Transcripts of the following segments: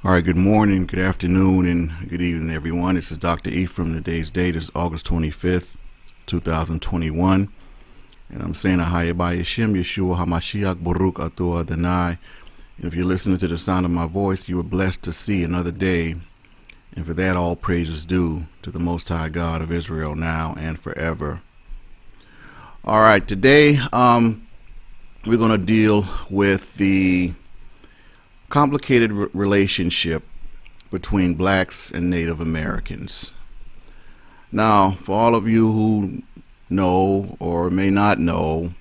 All right, good morning, good afternoon, and good evening, everyone. This is Dr. E from today's date is August 25th, 2021. And I'm saying Ahaya Bayashim Yeshua HaMashiach Baruch Atu Adonai. If you're listening to the sound of my voice, you are blessed to see another day. And for that, all praise is due to the Most High God of Israel now and forever. All right, today we're going to deal with the complicated relationship between blacks and Native Americans. Now, for all of you who know or may not know,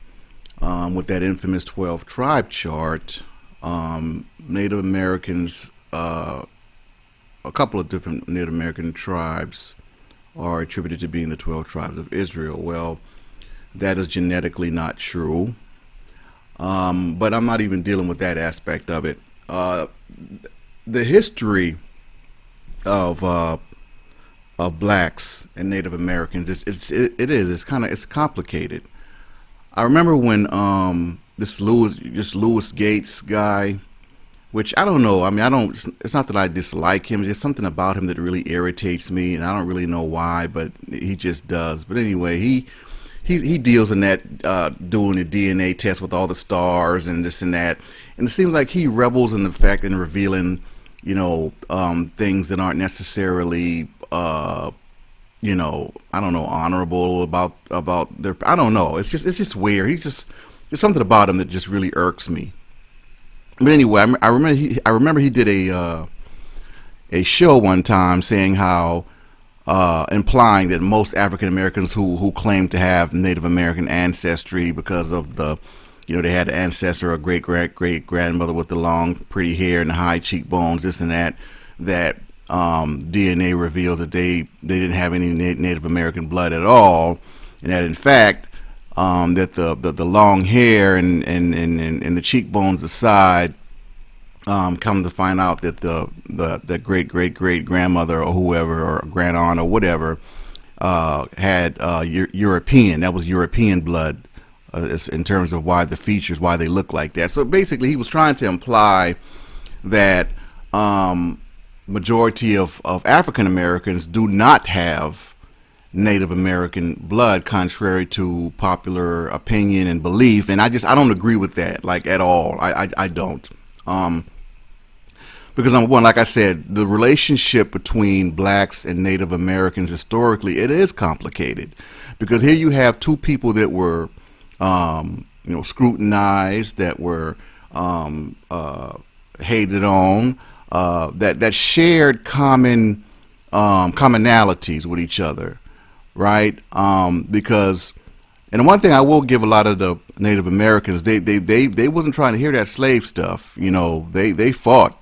with that infamous 12 tribe chart, Native Americans, a couple of different Native American tribes are attributed to being the 12 tribes of Israel. Well, that is genetically not true, but I'm not even dealing with that aspect of it. The history of blacks and Native Americans it's complicated. I remember when this Louis Gates guy, which I don't know. I mean, it's not that I dislike him. It's just something about him that really irritates me, and I don't really know why, but he just does. But anyway, he deals in that doing the DNA test with all the stars and this and that, and it seems like he revels in the fact and revealing, things that aren't necessarily, I don't know, honorable about their. I don't know. It's just weird. There's something about him that just really irks me. But anyway, I remember he did a show one time saying how. Implying that most African Americans who claim to have Native American ancestry because of they had an ancestor or great grandmother with the long pretty hair and the high cheekbones, this and that DNA revealed that they didn't have any Native American blood at all, and that in fact that the long hair and the cheekbones aside, come to find out that the great grandmother or whoever or grand aunt or whatever had European. That was European blood in terms of why they look like that. So basically, he was trying to imply that majority of African Americans do not have Native American blood, contrary to popular opinion and belief. And I don't agree with that, like, at all. I don't. Because number one, like I said, the relationship between blacks and Native Americans historically, it is complicated. Because here you have two people that were, scrutinized, that were hated on, that shared commonalities with each other, right? Because. And one thing I will give a lot of the Native Americans, they wasn't trying to hear that slave stuff. They fought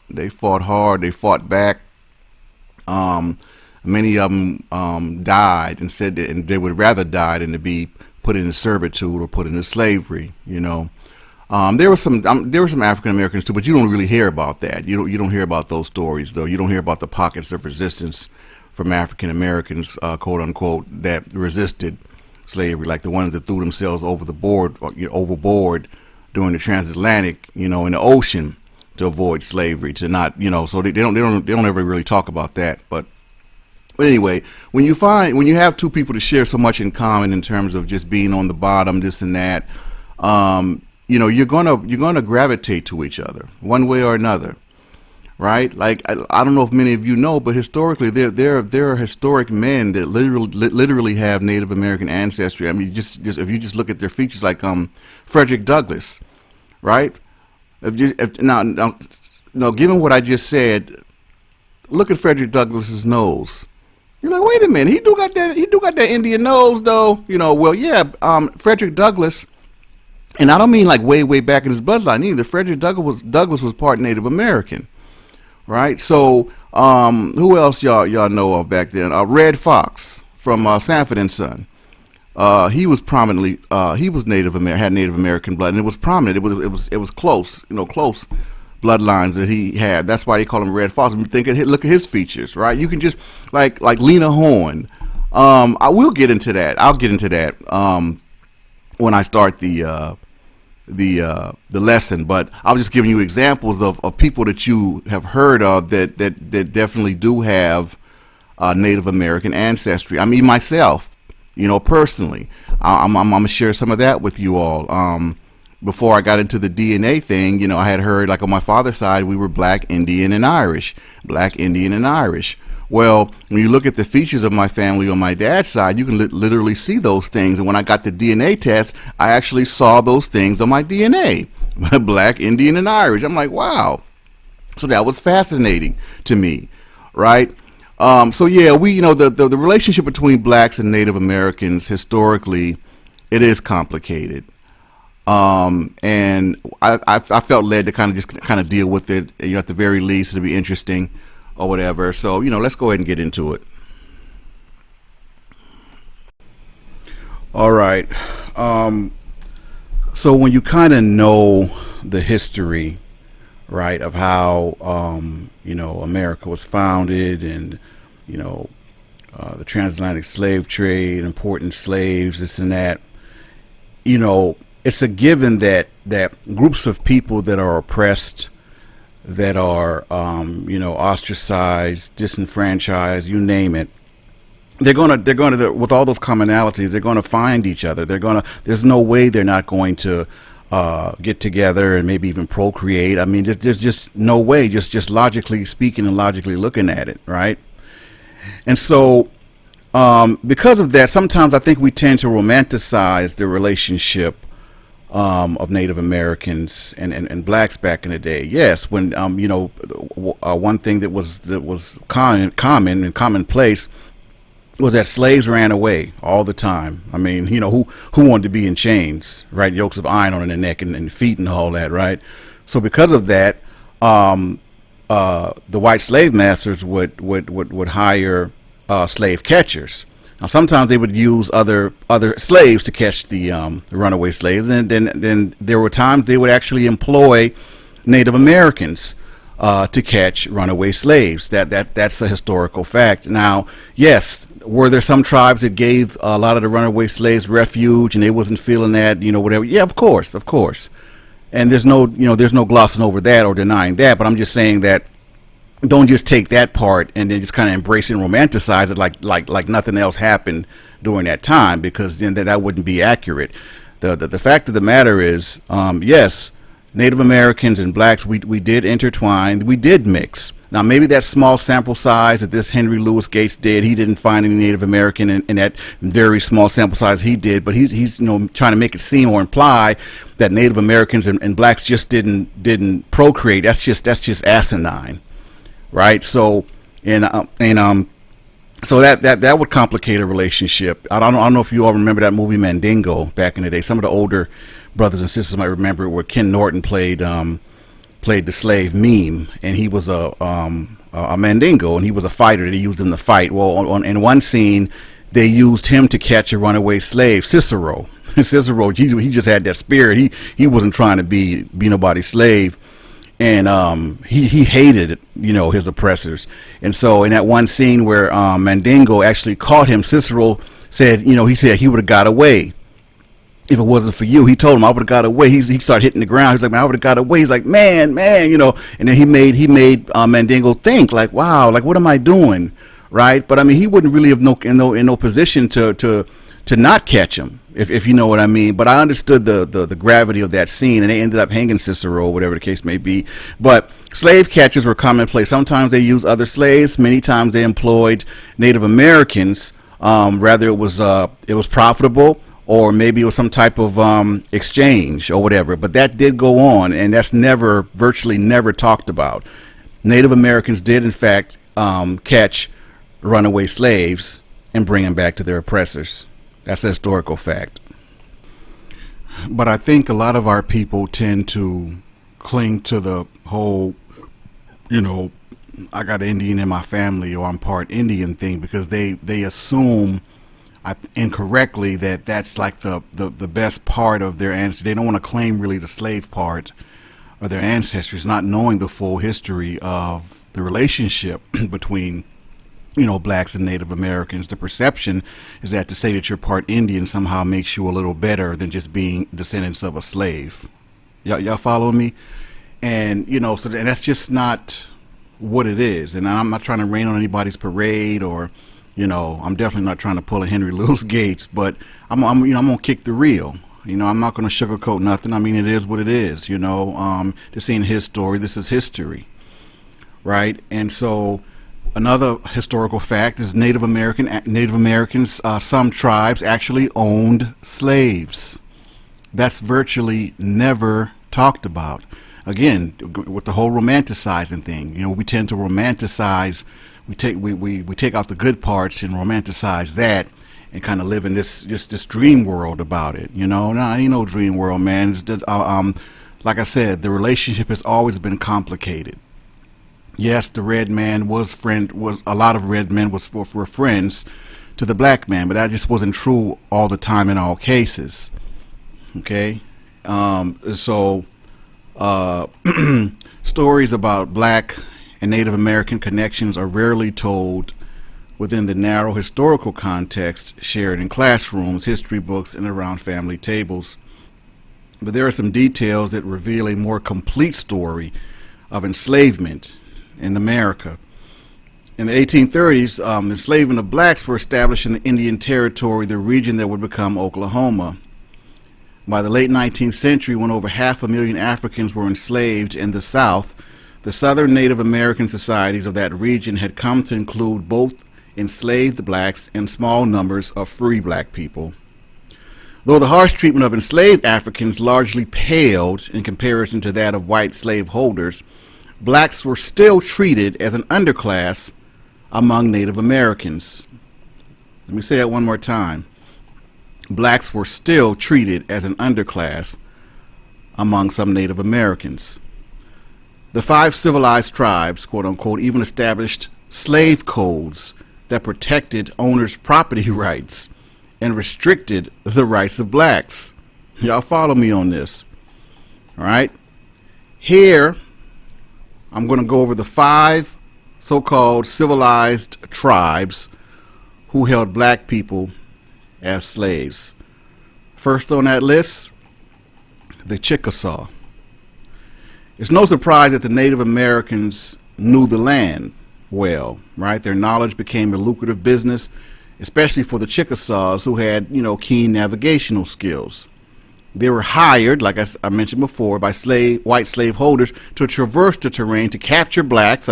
hard, they fought back. Many of them died and said that, and they would rather die than to be put into servitude or put into slavery. There were some African Americans too, but you don't really hear about that. You don't hear about those stories, though. You don't hear about the pockets of resistance from African Americans, quote unquote, that resisted slavery, like the ones that threw themselves overboard during the transatlantic, in the ocean to avoid slavery, to not, so they don't ever really talk about that. But anyway, when you have two people to share so much in common in terms of just being on the bottom, this and that, you're gonna gravitate to each other one way or another. Right? Like, I don't know if many of you know, but historically there are historic men that literally have Native American ancestry. I mean, just if you just look at their features, like Frederick Douglass, right? Now, given what I just said, look at Frederick Douglass's nose. You're like, wait a minute, he do got that Indian nose, though. Well, yeah, Frederick Douglass. And I don't mean like way back in his bloodline either. Frederick Douglass was part Native American. Right, so who else y'all know of back then? Red Fox from Sanford and Son. He was prominently he was had Native American blood, and it was prominent. It was close, close bloodlines that he had. That's why they call him Red Fox. And look at his features, right? You can just like Lena Horne. I will get into that. I'll get into that when I start the the lesson. But I was just giving you examples of people that you have heard of that definitely do have Native American ancestry. I mean, myself, personally, I'm gonna share some of that with you all. Before I got into the DNA thing, I had heard, like, on my father's side, we were Black, Indian, and Irish. Black, Indian, and Irish. Well, when you look at the features of my family on my dad's side, you can literally see those things. And when I got the DNA test, I actually saw those things on my DNA. Black, Indian, and Irish. I'm like, wow. So that was fascinating to me, right? So yeah, the relationship between blacks and Native Americans historically, it is complicated. And I felt led to kind of deal with it, at the very least, it'll be interesting or whatever. So, let's go ahead and get into it. All right. So when you kind of know the history, right, of how, America was founded, and, the transatlantic slave trade, important slaves, this and that, it's a given that groups of people that are oppressed, that are ostracized, disenfranchised, you name it, they're gonna with all those commonalities, they're gonna find each other. There's no way they're not going to get together and maybe even procreate. I mean, there's just no way, just logically speaking and logically looking at it, right? And so because of that, sometimes I think we tend to romanticize the relationship of Native Americans and blacks back in the day. Yes, when one thing that was common and commonplace was that slaves ran away all the time. I mean, who wanted to be in chains, right? Yokes of iron on their neck and feet and all that, right? So because of that, the white slave masters would hire slave catchers. Now, sometimes they would use other slaves to catch the runaway slaves, and then there were times they would actually employ Native Americans to catch runaway slaves. That's a historical fact. Now, yes, were there some tribes that gave a lot of the runaway slaves refuge, and they wasn't feeling that, whatever? Yeah, of course. And there's no glossing over that or denying that. But I'm just saying that, don't just take that part and then just kind of embrace it and romanticize it like nothing else happened during that time, because then that wouldn't be accurate. The fact of the matter is, yes, Native Americans and blacks, we did intertwine, we did mix. Now, maybe that small sample size that this Henry Louis Gates did, he didn't find any Native American in that very small sample size he did, but he's trying to make it seem or imply that Native Americans and blacks just didn't procreate. That's just asinine. Right. So so that would complicate a relationship. I don't know if you all remember that movie Mandingo back in the day. Some of the older brothers and sisters might remember it, where Ken Norton played the slave Meme, and he was a Mandingo, and he was a fighter. They used him to fight. Well, in one scene, they used him to catch a runaway slave, Cicero. Cicero, he just had that spirit. He wasn't trying to be nobody's slave. And he hated, his oppressors. And so in that one scene where Mandingo actually caught him, Cicero said, he said he would have got away if it wasn't for you. He told him, I would have got away. He started hitting the ground. He's like, man, I would have got away. He's like, man, and then he made Mandingo think, like, wow, like, what am I doing, right? But I mean, he wouldn't really have in no position to not catch him, if you know what I mean. But I understood the gravity of that scene, and they ended up hanging Cicero, whatever the case may be. But slave catchers were commonplace. Sometimes they used other slaves. Many times they employed Native Americans. Rather it was profitable, or maybe it was some type of exchange or whatever. But that did go on, and that's virtually never talked about. Native Americans did, in fact, catch runaway slaves and bring them back to their oppressors. That's a historical fact. But I think a lot of our people tend to cling to the whole, I got Indian in my family, or I'm part Indian thing, because they assume incorrectly that that's like the best part of their ancestry. They don't want to claim really the slave part of their ancestors, not knowing the full history of the relationship between blacks and Native Americans. The perception is that to say that you're part Indian somehow makes you a little better than just being descendants of a slave. Y'all following me? And and that's just not what it is. And I'm not trying to rain on anybody's parade, or I'm definitely not trying to pull a Henry Louis Gates, but I'm gonna kick the real. I'm not gonna sugarcoat nothing. I mean, it is what it is. This ain't his story. This is history, right? And so another historical fact is Native Americans, some tribes actually owned slaves. That's virtually never talked about. Again, with the whole romanticizing thing, we tend to romanticize. We take out the good parts and romanticize that, and kind of live in this dream world about it. Nah, ain't no dream world, man. Like I said, the relationship has always been complicated. Yes, the red man was a lot of red men were friends to the black man, but that just wasn't true all the time in all cases. Okay, so stories about black and Native American connections are rarely told within the narrow historical context shared in classrooms, history books, and around family tables. But there are some details that reveal a more complete story of enslavement in America. In the 1830s, enslavement of blacks were established in the Indian Territory, the region that would become Oklahoma. By the late 19th century, when over 500,000 Africans were enslaved in the South, the Southern Native American societies of that region had come to include both enslaved blacks and small numbers of free black people. Though the harsh treatment of enslaved Africans largely paled in comparison to that of white slave holders, blacks were still treated as an underclass among Native Americans. Let me say that one more time. Blacks were still treated as an underclass among some Native Americans. The 5 civilized tribes, quote unquote, even established slave codes that protected owners' property rights and restricted the rights of blacks. Y'all follow me on this? All right. Here, I'm going to go over the 5 so-called civilized tribes who held black people as slaves. First on that list, the Chickasaw. It's no surprise that the Native Americans knew the land well, right? Their knowledge became a lucrative business, especially for the Chickasaws, who had, keen navigational skills. They were hired, like I mentioned before, by white slave holders to traverse the terrain to capture blacks,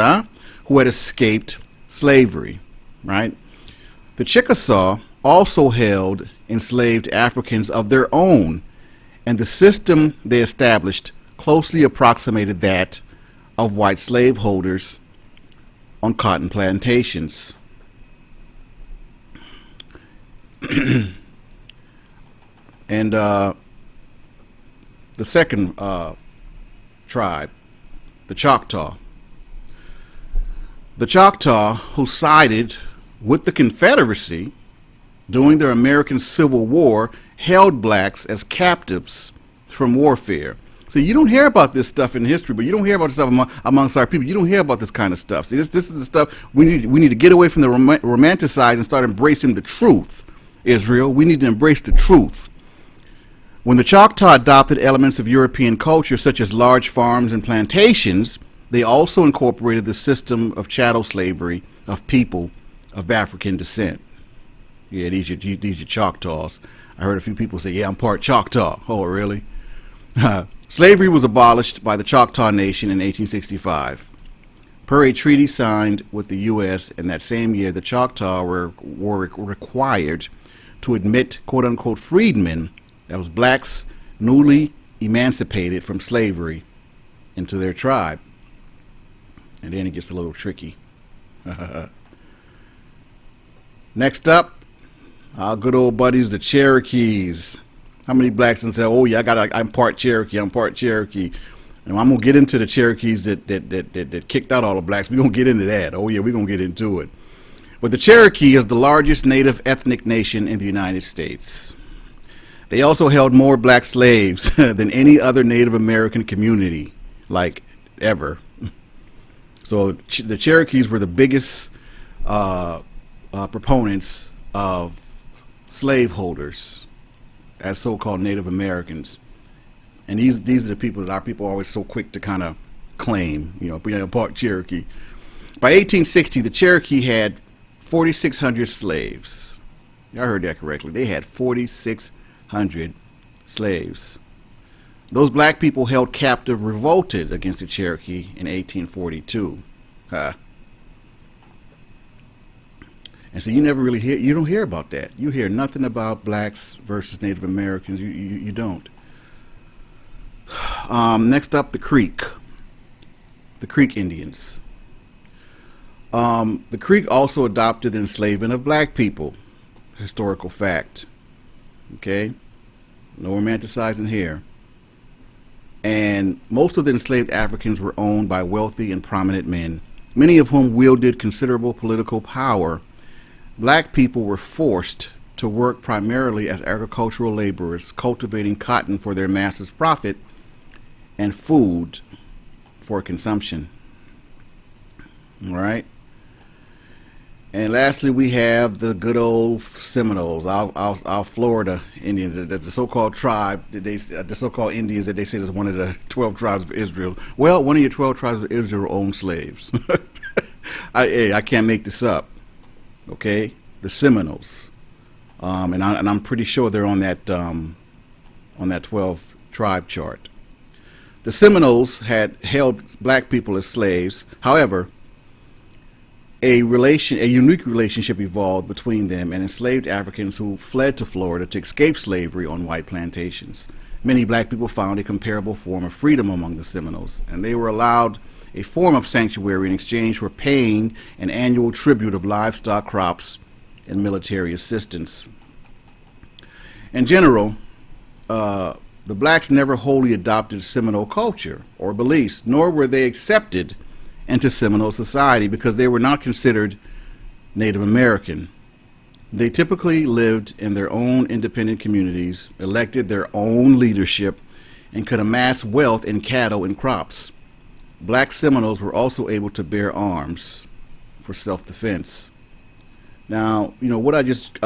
who had escaped slavery, right? The Chickasaw also held enslaved Africans of their own, and the system they established closely approximated that of white slave holders on cotton plantations. And the second tribe, the Choctaw. The Choctaw, who sided with the Confederacy during the American Civil War, held blacks as captives from warfare. See, you don't hear about this stuff in history, but you don't hear about this stuff amongst our people. You don't hear about this kind of stuff. See, this is the stuff we need to get away from the romanticize and start embracing the truth. Israel, we need to embrace the truth. When the Choctaw adopted elements of European culture, such as large farms and plantations, they also incorporated the system of chattel slavery of people of African descent. Yeah, these are Choctaws. I heard a few people say, yeah, I'm part Choctaw. Oh, really? Slavery was abolished by the Choctaw Nation in 1865. Per a treaty signed with the U.S. in that same year, the Choctaw were required to admit, quote-unquote, freedmen, that was blacks newly emancipated from slavery, into their tribe. And then it gets a little tricky. Next up, our good old buddies, the Cherokees. How many blacks and say, oh yeah, I'm part Cherokee, I'm part Cherokee. And I'm gonna get into the Cherokees that kicked out all the blacks. We're gonna get into that. Oh yeah, we're gonna get into it. But the Cherokee is the largest native ethnic nation in the United States. They also held more black slaves than any other Native American community, like ever. So the Cherokees were the biggest proponents of slaveholders as so-called Native Americans. And these are the people that our people are always so quick to kind of claim, being a part Cherokee. By 1860, the Cherokee had 4,600 slaves. Y'all heard that correctly. They had 4,600 slaves. Those black people held captive revolted against the Cherokee in 1842. Huh. And so you don't hear about that. You hear nothing about blacks versus Native Americans. You don't. Next up, the Creek Indians. The Creek also adopted the enslavement of black people. Historical fact. Okay? No romanticizing here. And most of the enslaved Africans were owned by wealthy and prominent men, many of whom wielded considerable political power. Black people were forced to work primarily as agricultural laborers, cultivating cotton for their masters' profit and food for consumption. All right. And lastly, we have the good old Seminoles, our Florida Indians, the so-called tribe, the so-called Indians that they say is one of the 12 tribes of Israel. Well, one of your 12 tribes of Israel owned slaves. I can't make this up. Okay, the Seminoles, and I'm pretty sure they're on that 12 tribe chart. The Seminoles had held black people as slaves. However, a unique relationship evolved between them and enslaved Africans who fled to Florida to escape slavery on white plantations. Many black people found a comparable form of freedom among the Seminoles, and they were allowed a form of sanctuary in exchange for paying an annual tribute of livestock, crops, and military assistance. In general, the blacks never wholly adopted Seminole culture or beliefs, nor were they accepted into Seminole society because they were not considered Native American. They typically lived in their own independent communities, elected their own leadership, and could amass wealth in cattle and crops. Black Seminoles were also able to bear arms for self-defense. Now, what I just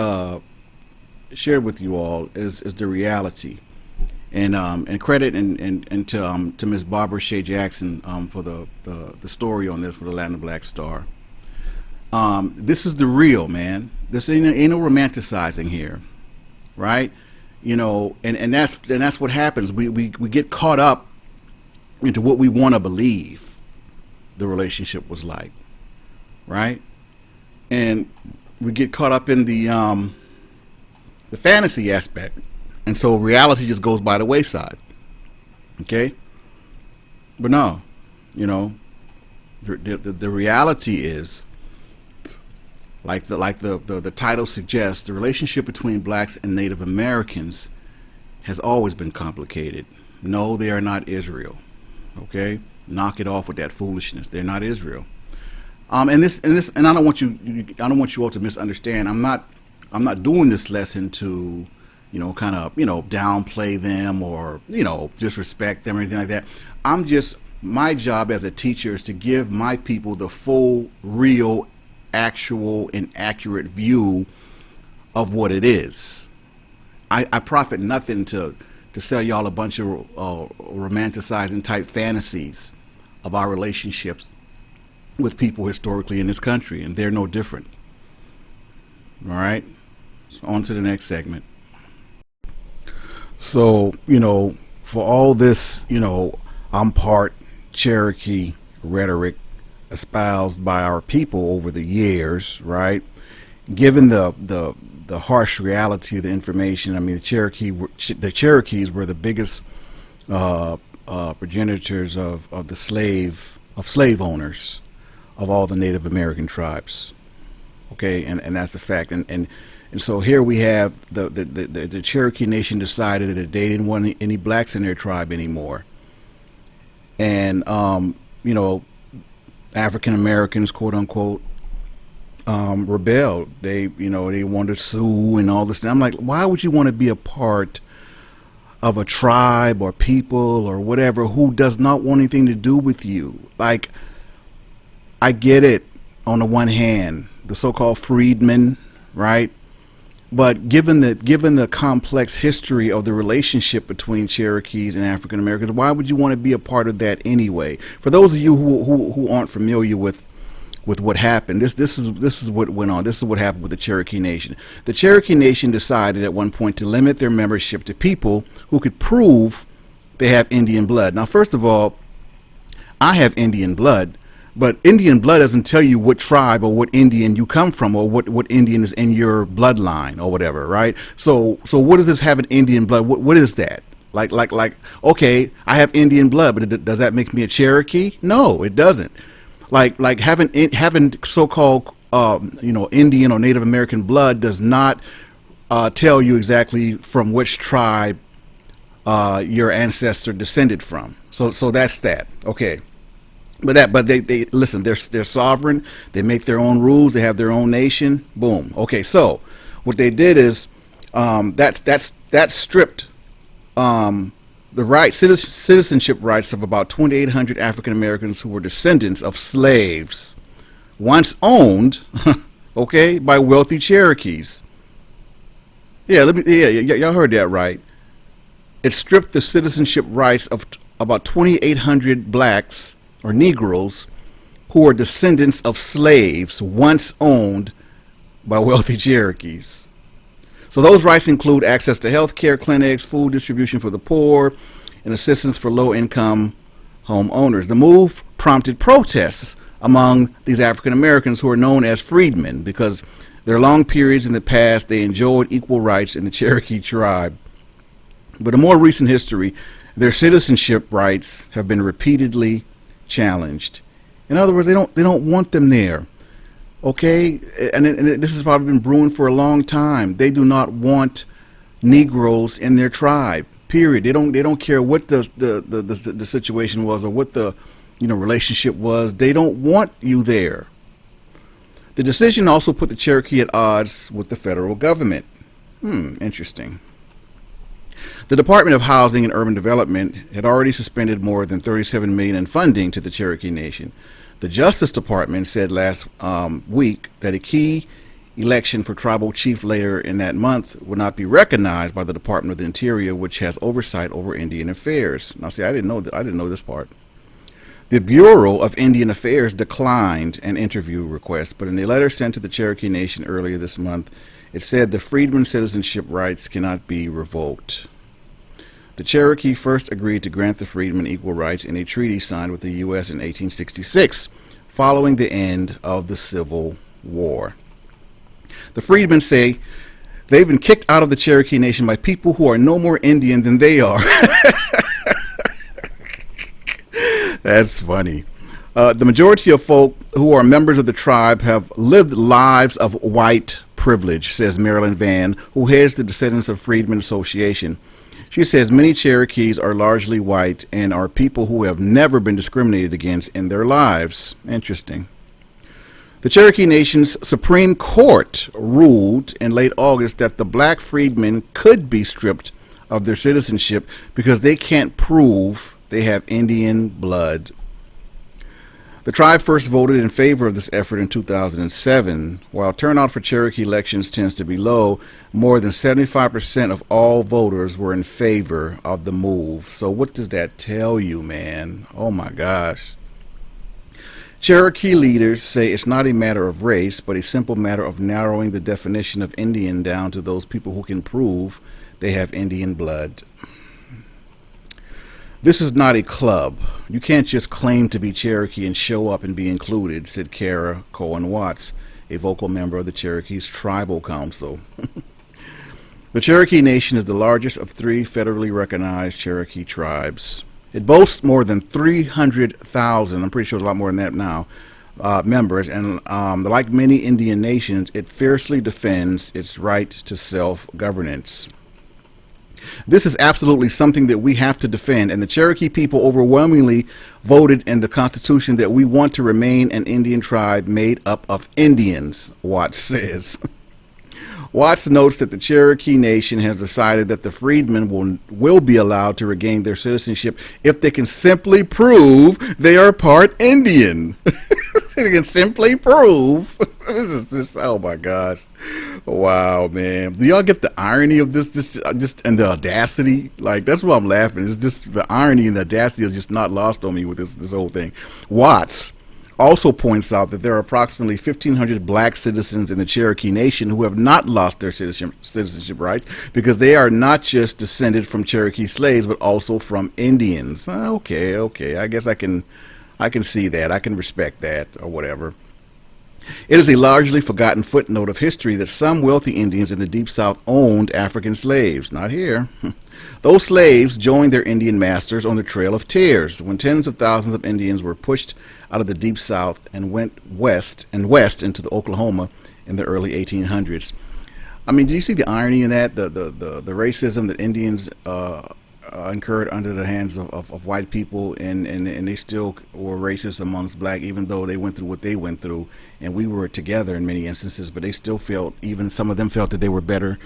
shared with you all is the reality. And credit and to Miss Barbara Shea Jackson for the story on this for the Latin Black Star. This is the real, man. This ain't no romanticizing here, right? And that's what happens. We get caught up into what we want to believe the relationship was like, right? And we get caught up in the fantasy aspect. And so reality just goes by the wayside. Okay? But no, the reality is, like the title suggests, the relationship between blacks and Native Americans has always been complicated. No, they are not Israel. Okay? Knock it off with that foolishness. They're not Israel. And I don't want you all to misunderstand. I'm not doing this lesson to kind of, downplay them or, disrespect them or anything like that. My job as a teacher is to give my people the full, real, actual, and accurate view of what it is. I profit nothing to sell y'all a bunch of romanticizing type fantasies of our relationships with people historically in this country, and they're no different. All right, so on to the next segment. So, for all this, I'm part Cherokee rhetoric espoused by our people over the years, right? Given the harsh reality of the information, I mean, the Cherokees were the biggest progenitors of slave owners of all the Native American tribes. Okay, and that's the fact. And so here we have the Cherokee Nation decided that they didn't want any blacks in their tribe anymore. And, African Americans, quote unquote, rebelled. They wanted to sue and all this stuff. I'm like, why would you want to be a part of a tribe or people or whatever who does not want anything to do with you? Like, I get it on the one hand, the so-called freedmen, right? But given the complex history of the relationship between Cherokees and African Americans, why would you want to be a part of that anyway? For those of you who aren't familiar with what happened, this is what went on. This is what happened with the Cherokee Nation. The Cherokee Nation decided at one point to limit their membership to people who could prove they have Indian blood. Now, first of all, I have Indian blood. But Indian blood doesn't tell you what tribe or what Indian you come from or what Indian is in your bloodline or whatever, right? So what does this having Indian blood? What is that? Like, okay, I have Indian blood, but does that make me a Cherokee? No, it doesn't. Like having so-called Indian or Native American blood does not tell you exactly from which tribe your ancestor descended from. So that's that. Okay. But they listen. They're sovereign. They make their own rules. They have their own nation. Boom. Okay. So what they did is that stripped the citizenship rights of about 2,800 African Americans who were descendants of slaves, once owned, okay, by wealthy Cherokees. Yeah. Y'all heard that right. It stripped the citizenship rights of about 2,800 blacks or Negroes who are descendants of slaves once owned by wealthy Cherokees. So those rights include access to health care clinics, food distribution for the poor, and assistance for low-income homeowners. The move prompted protests among these African Americans who are known as freedmen because their long periods in the past they enjoyed equal rights in the Cherokee tribe. But in more recent history, their citizenship rights have been repeatedly challenged. In other words, they don't want them there. Okay, and this has probably been brewing for a long time. They do not want Negroes in their tribe. Period. They don't care what the situation was or what the relationship was. They don't want you there. The decision also put the Cherokee at odds with the federal government. Interesting. The Department of Housing and Urban Development had already suspended more than $37 million in funding to the Cherokee Nation. The Justice Department said last week that a key election for tribal chief later in that month would not be recognized by the Department of the Interior, which has oversight over Indian affairs. Now, see, I didn't know this part. The Bureau of Indian Affairs declined an interview request, but in a letter sent to the Cherokee Nation earlier this month, it said the freedmen citizenship rights cannot be revoked. The Cherokee first agreed to grant the freedmen equal rights in a treaty signed with the U.S. in 1866, following the end of the Civil War. The freedmen say they've been kicked out of the Cherokee Nation by people who are no more Indian than they are. That's funny. The majority of folk who are members of the tribe have lived lives of white privilege, says Marilyn Vann, who heads the Descendants of Freedmen Association. She says many Cherokees are largely white and are people who have never been discriminated against in their lives. Interesting. The Cherokee Nation's Supreme Court ruled in late August that the black freedmen could be stripped of their citizenship because they can't prove they have Indian blood. The tribe first voted in favor of this effort in 2007. While turnout for Cherokee elections tends to be low, more than 75% of all voters were in favor of the move. So what does that tell you, man? Oh my gosh. Cherokee leaders say it's not a matter of race, but a simple matter of narrowing the definition of Indian down to those people who can prove they have Indian blood. This is not a club. You can't just claim to be Cherokee and show up and be included, said Kara Cohen Watts, a vocal member of the Cherokee's Tribal Council. The Cherokee Nation is the largest of 3 federally recognized Cherokee tribes. It boasts more than 300,000, I'm pretty sure it's a lot more than that now, members, and like many Indian nations, it fiercely defends its right to self-governance. This is absolutely something that we have to defend, and the Cherokee people overwhelmingly voted in the Constitution that we want to remain an Indian tribe made up of Indians, Watts says. Watts notes that the Cherokee Nation has decided that the freedmen will be allowed to regain their citizenship if they can simply prove they are part Indian. They can simply prove. This is just, oh my gosh. Wow, man. Do y'all get the irony of this? Just and the audacity. Like that's why I'm laughing. It's just the irony and the audacity is just not lost on me with this whole thing. Watts also points out that there are approximately 1,500 black citizens in the Cherokee Nation who have not lost their citizenship rights because they are not just descended from Cherokee slaves but also from Indians. Okay. I guess I can see that. I can respect that or whatever. It is a largely forgotten footnote of history that some wealthy Indians in the Deep South owned African slaves. Not here. Those slaves joined their Indian masters on the Trail of Tears when tens of thousands of Indians were pushed out of the Deep South and went west into the Oklahoma in the early 1800s. I mean, do you see the irony in that? The racism that Indians incurred under the hands of white people, and they still were racist amongst black, even though they went through what they went through, and we were together in many instances, but they still felt, even some of them felt that they were better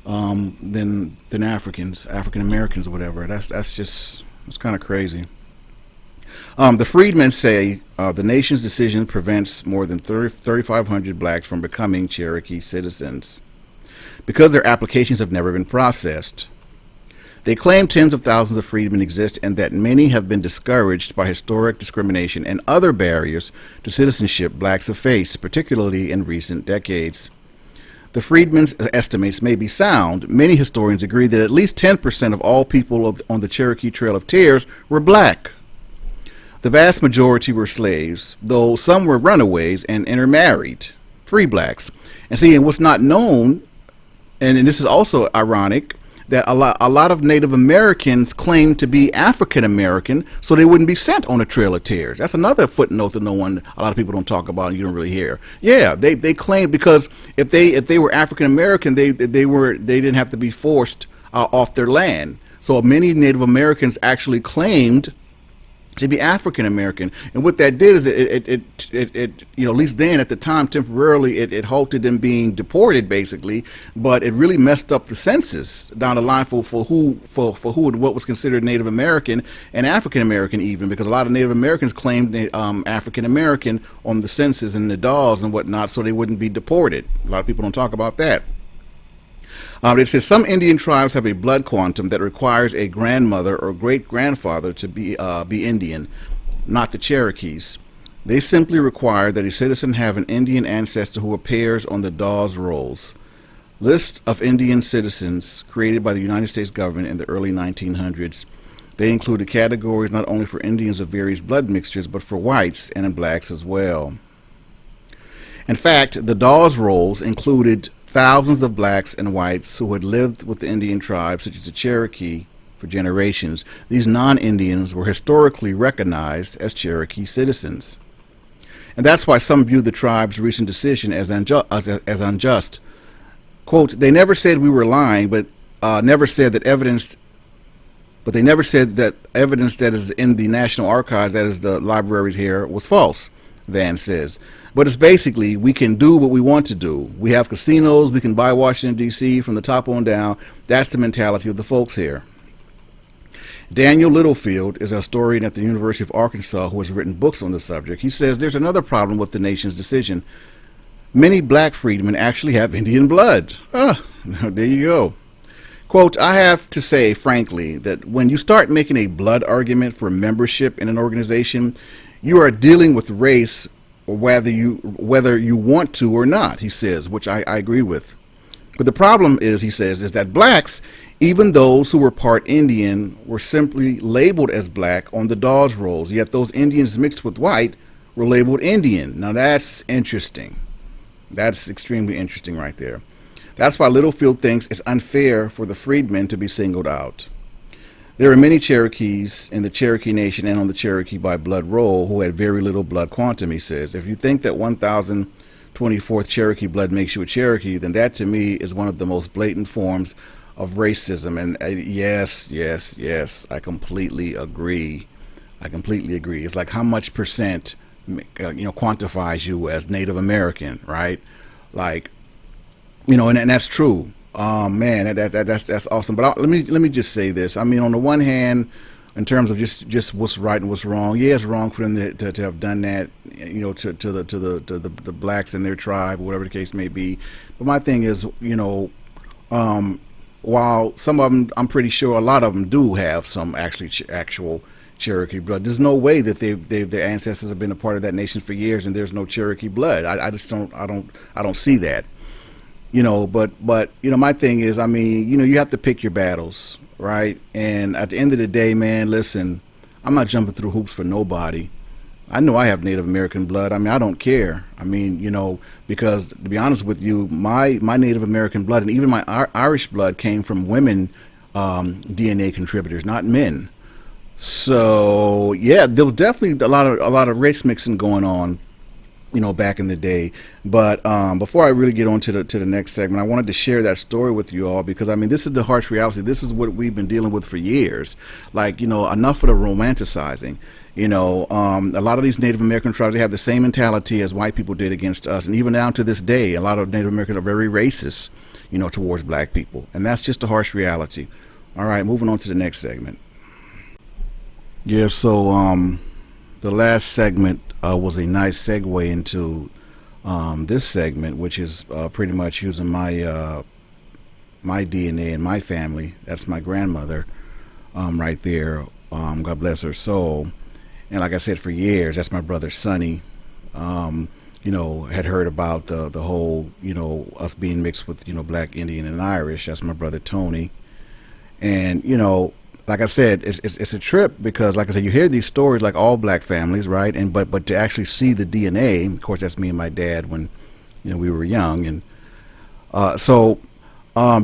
than African Americans or whatever. It's kind of crazy. The freedmen say the nation's decision prevents more than 3,500 blacks from becoming Cherokee citizens because their applications have never been processed. They claim tens of thousands of freedmen exist and that many have been discouraged by historic discrimination and other barriers to citizenship blacks have faced, particularly in recent decades. The freedmen's estimates may be sound. Many historians agree that at least 10% of all people on the Cherokee Trail of Tears were black. The vast majority were slaves, though some were runaways and intermarried, free blacks. And see, and what's not known, and this is also ironic, that a lot of Native Americans claimed to be African American, so they wouldn't be sent on the Trail of Tears. That's another footnote that a lot of people don't talk about and you don't really hear. Yeah, they claimed because if they were African American, they didn't have to be forced off their land. So many Native Americans actually claimed to be African American, and what that did is it at least then at the time temporarily it halted them being deported basically, but it really messed up the census down the line for who and what was considered Native American and African American, even because a lot of Native Americans claimed African American on the census and the dolls and whatnot, so they wouldn't be deported. A lot of people don't talk about that. It says some Indian tribes have a blood quantum that requires a grandmother or great-grandfather to be Indian, not the Cherokees. They simply require that a citizen have an Indian ancestor who appears on the Dawes rolls. List of Indian citizens created by the United States government in the early 1900s. They included categories not only for Indians of various blood mixtures, but for whites and blacks as well. In fact, the Dawes rolls included thousands of blacks and whites who had lived with the Indian tribes, such as the Cherokee, for generations. These non-Indians were historically recognized as Cherokee citizens. And that's why some view the tribe's recent decision as unjust. Quote, they never said we were lying, but never said that evidence that is in the National Archives, that is the libraries here, was false, Van says. But it's basically, we can do what we want to do. We have casinos, we can buy Washington, D.C. from the top on down. That's the mentality of the folks here. Daniel Littlefield is a historian at the University of Arkansas who has written books on the subject. He says there's another problem with the nation's decision. Many black freedmen actually have Indian blood. There you go. Quote, I have to say, frankly, that when you start making a blood argument for membership in an organization, you are dealing with race, or whether you want to or not, he says, which I agree with. But the problem is, he says, is that blacks, even those who were part Indian, were simply labeled as black on the Dawes rolls, yet those Indians mixed with white were labeled Indian. Now that's interesting. That's extremely interesting right there. That's why Littlefield thinks it's unfair for the freedmen to be singled out. There are many Cherokees in the Cherokee Nation and on the Cherokee by blood roll who had very little blood quantum, he says. If you think that 1024th Cherokee blood makes you a Cherokee, then that to me is one of the most blatant forms of racism. And yes, I completely agree. It's like how much percent quantifies you as Native American, right? Like, and that's true. Man, that's awesome. But let me just say this. I mean, on the one hand, in terms of just what's right and what's wrong. Yeah, it's wrong for them to have done that, to the blacks in their tribe, or whatever the case may be. But my thing is, um, while some of them, I'm pretty sure a lot of them do have some actual Cherokee blood. There's no way that their ancestors have been a part of that nation for years, and there's no Cherokee blood. I just don't see that. But my thing is, I mean, you have to pick your battles, right? And at the end of the day, man, listen, I'm not jumping through hoops for nobody. I know I have Native American blood. I mean, I don't care. I mean, because to be honest with you, my Native American blood and even my Irish blood came from women, DNA contributors, not men. So yeah, there was definitely a lot of race mixing going on, back in the day. But before I really get on to the next segment, I wanted to share that story with you all because I mean, this is the harsh reality. This is what we've been dealing with for years. Like, enough of the romanticizing. A lot of these Native American tribes, they have the same mentality as white people did against us, and even down to this day, a lot of Native Americans are very racist, towards black people, and that's just a harsh reality. All right, moving on to the next segment. Yeah, so the last segment was a nice segue into this segment, which is pretty much using my DNA and my family. That's my grandmother, right there. God bless her soul. And like I said, for years, that's my brother Sonny. Had heard about the whole, us being mixed with, black, Indian, and Irish. That's my brother Tony. And like I said, it's a trip because, like I said, you hear these stories like all black families, right? And but to actually see the DNA, of course, that's me and my dad when we were young, and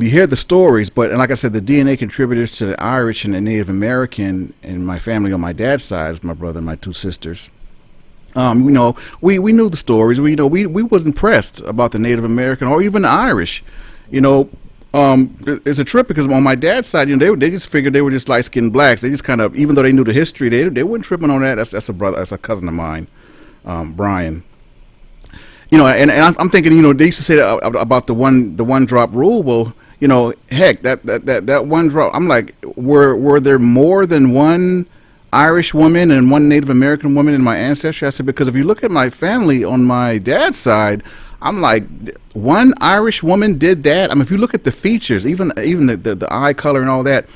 you hear the stories, and like I said, the DNA contributors to the Irish and the Native American in my family on my dad's side is my brother and my two sisters. We knew the stories. We wasn't impressed about the Native American or even the Irish. It's a trip because on my dad's side, they just figured they were just light skinned blacks. They just kind of, even though they knew the history, they weren't tripping on that. That's a brother, that's a cousin of mine, Brian. And I'm thinking, they used to say that about the one drop rule. Well, heck, that one drop. I'm like, were there more than one Irish woman and one Native American woman in my ancestry? I said, because if you look at my family on my dad's side, I'm like, one Irish woman did that. I mean, if you look at the features, even the eye color and all that,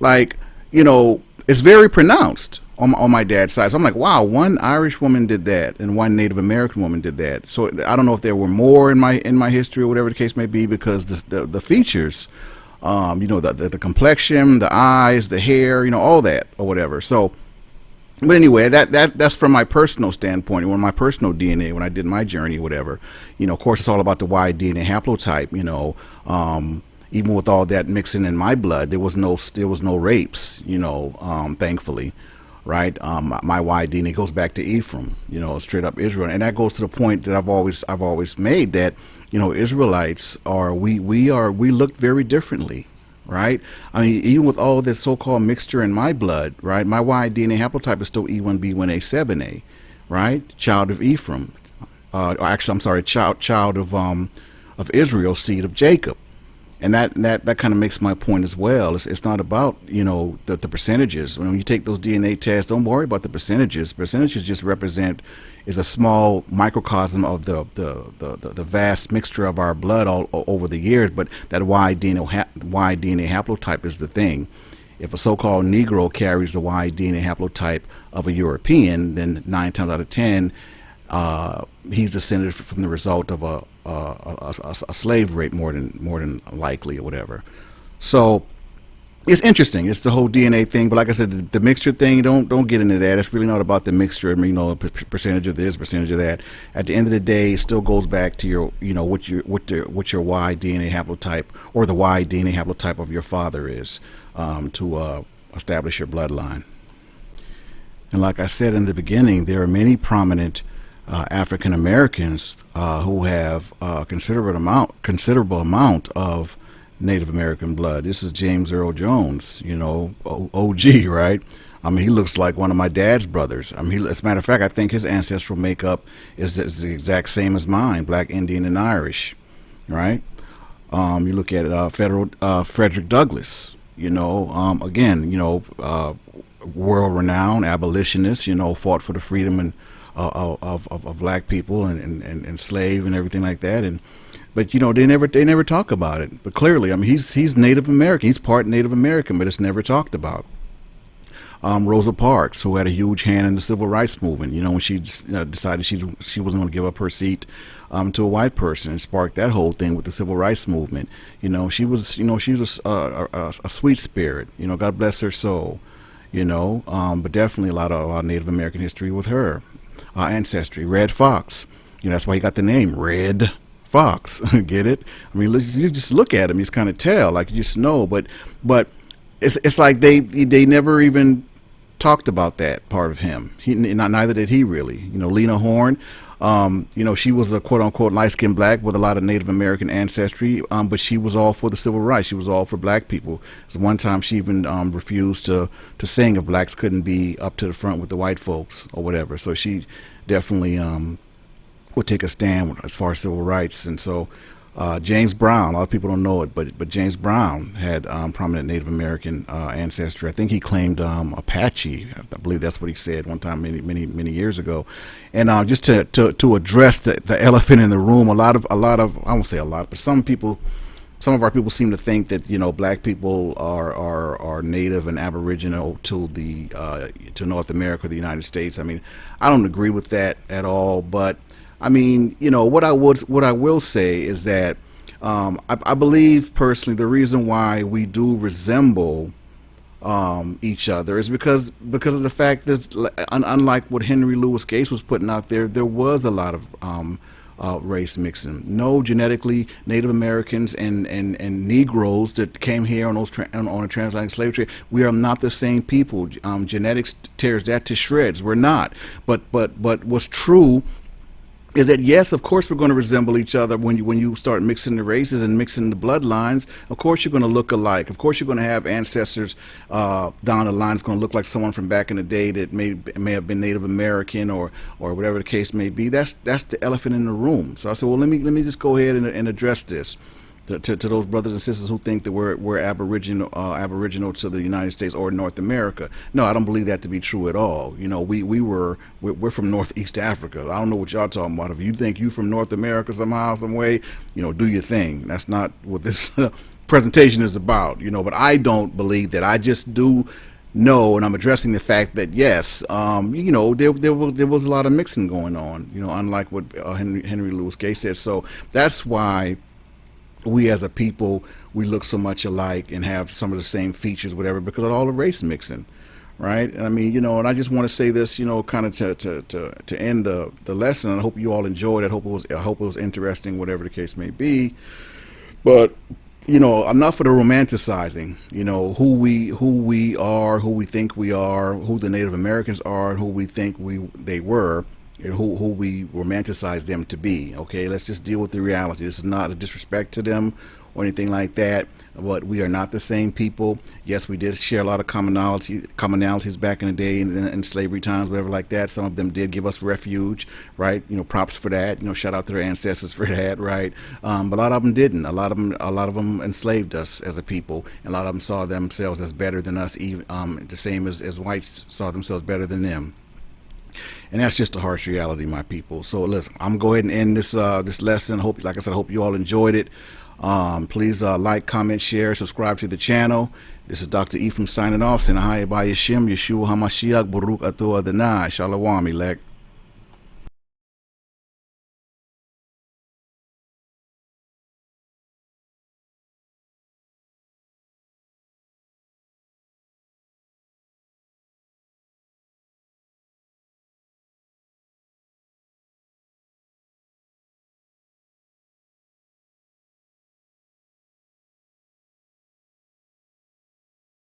like, it's very pronounced on my dad's side. So I'm like, wow, one Irish woman did that and one Native American woman did that. So I don't know if there were more in my history or whatever the case may be, because the features, the complexion, the eyes, the hair, all that or whatever. So, but anyway, that's from my personal standpoint, or my personal DNA when I did my journey, or whatever. Of course, it's all about the Y DNA haplotype. Even with all that mixing in my blood, there was no rapes. Thankfully, right? My Y DNA goes back to Ephraim. Straight up Israel, and that goes to the point that I've always made that Israelites we look very differently. Right? I mean, even with all this so-called mixture in my blood, right? My Y DNA haplotype is still E1B1A7A, right? Child of Ephraim. Actually, I'm sorry, child of Israel, seed of Jacob. And that kind of makes my point as well. It's not about the percentages. When you take those DNA tests, don't worry about the percentages. Percentages just is a small microcosm of the vast mixture of our blood all over the years. But that Y DNA haplotype is the thing. If a so-called Negro carries the Y DNA haplotype of a European, then 9 times out of 10, he's descended from the result of a slave rape, more than likely, or whatever. So it's interesting. It's the whole DNA thing, but like I said, the mixture thing, don't get into that. It's really not about the mixture. I mean, percentage of this, percentage of that. At the end of the day, it still goes back to your, what your Y DNA haplotype or the Y DNA haplotype of your father is, to establish your bloodline. And like I said in the beginning, there are many prominent African Americans who have considerable amount of Native American blood. This is James Earl Jones, OG, right? I mean, he looks like one of my dad's brothers. I mean, as a matter of fact, I think his ancestral makeup is the exact same as mine, Black, Indian, and Irish, right? You look at Frederick Douglass, again, world-renowned abolitionists. Fought for the freedom and of black people and slave and everything like that. But they never talk about it. But clearly, I mean, he's Native American. He's part Native American, but it's never talked about. Rosa Parks, who had a huge hand in the civil rights movement, when she decided she wasn't going to give up her seat to a white person, and sparked that whole thing with the civil rights movement. She was a sweet spirit. God bless her soul. But definitely a lot of Native American history with her ancestry. Red Fox. That's why he got the name Red Fox. Get it? I mean, you just look at him, you just kind of tell, like you just know. But it's like they never even talked about that part of him. Neither did he really. Lena Horne, she was a quote unquote light skinned black with a lot of Native American ancestry, but she was all for the civil rights. She was all for black people. So one time she even refused to sing if blacks couldn't be up to the front with the white folks or whatever. So she definitely would take a stand as far as civil rights. And so James Brown, a lot of people don't know it, but James Brown had prominent Native American ancestry. I think he claimed Apache. I believe that's what he said one time many years ago. And just to address the elephant in the room, a lot of I won't say a lot, but some of our people seem to think that black people are native and aboriginal to North America, the United States. I mean, I don't agree with that at all, but I mean, what I will say is that I believe personally the reason why we do resemble each other is because of the fact that unlike what Henry Louis Gates was putting out there was a lot of race mixing. No, genetically Native Americans and Negroes that came here on a transatlantic slave trade, we are not the same people. Genetics tears that to shreds. We're not. But what's true is that yes, of course we're going to resemble each other when you start mixing the races and mixing the bloodlines. Of course you're going to look alike. Of course you're going to have ancestors down the line that's going to look like someone from back in the day that may have been Native American or whatever the case may be. That's the elephant in the room. So I said, well, let me just go ahead and address this to those brothers and sisters who think that we're aboriginal to the United States or North America. No, I don't believe that to be true at all. We're from Northeast Africa. I don't know what y'all talking about. If you think you from North America somehow, some way, do your thing. That's not what this presentation is about. But I don't believe that. I just do know, and I'm addressing the fact that yes, there was a lot of mixing going on. Unlike what Henry Louis Gates said. So that's why we as a people, we look so much alike and have some of the same features, whatever, because of all the race mixing, right? And I mean, and I just want to say this, kind of to end the lesson. I hope you all enjoyed it. I hope it was interesting, whatever the case may be. But enough of the romanticizing. Who we are, who we think we are, who the Native Americans are, and who we think they were. Who we romanticize them to be. Okay, let's just deal with the reality. This is not a disrespect to them or anything like that, but we are not the same people. Yes, we did share a lot of commonalities back in the day in slavery times, whatever like that. Some of them did give us refuge, right? Props for that. Shout out to their ancestors for that, right? But a lot of them didn't. A lot of them enslaved us as a people, and a lot of them saw themselves as better than us, even the same as whites saw themselves better than them. And that's just a harsh reality, my people. So listen, I'm gonna go ahead and end this lesson. Like I said, I hope you all enjoyed it. Please like, comment, share, subscribe to the channel. This is Dr. Ephraim signing off, saying Ahaya by Yeshua HaMashiach, Baruch Atah Adonai, Shalom, elect.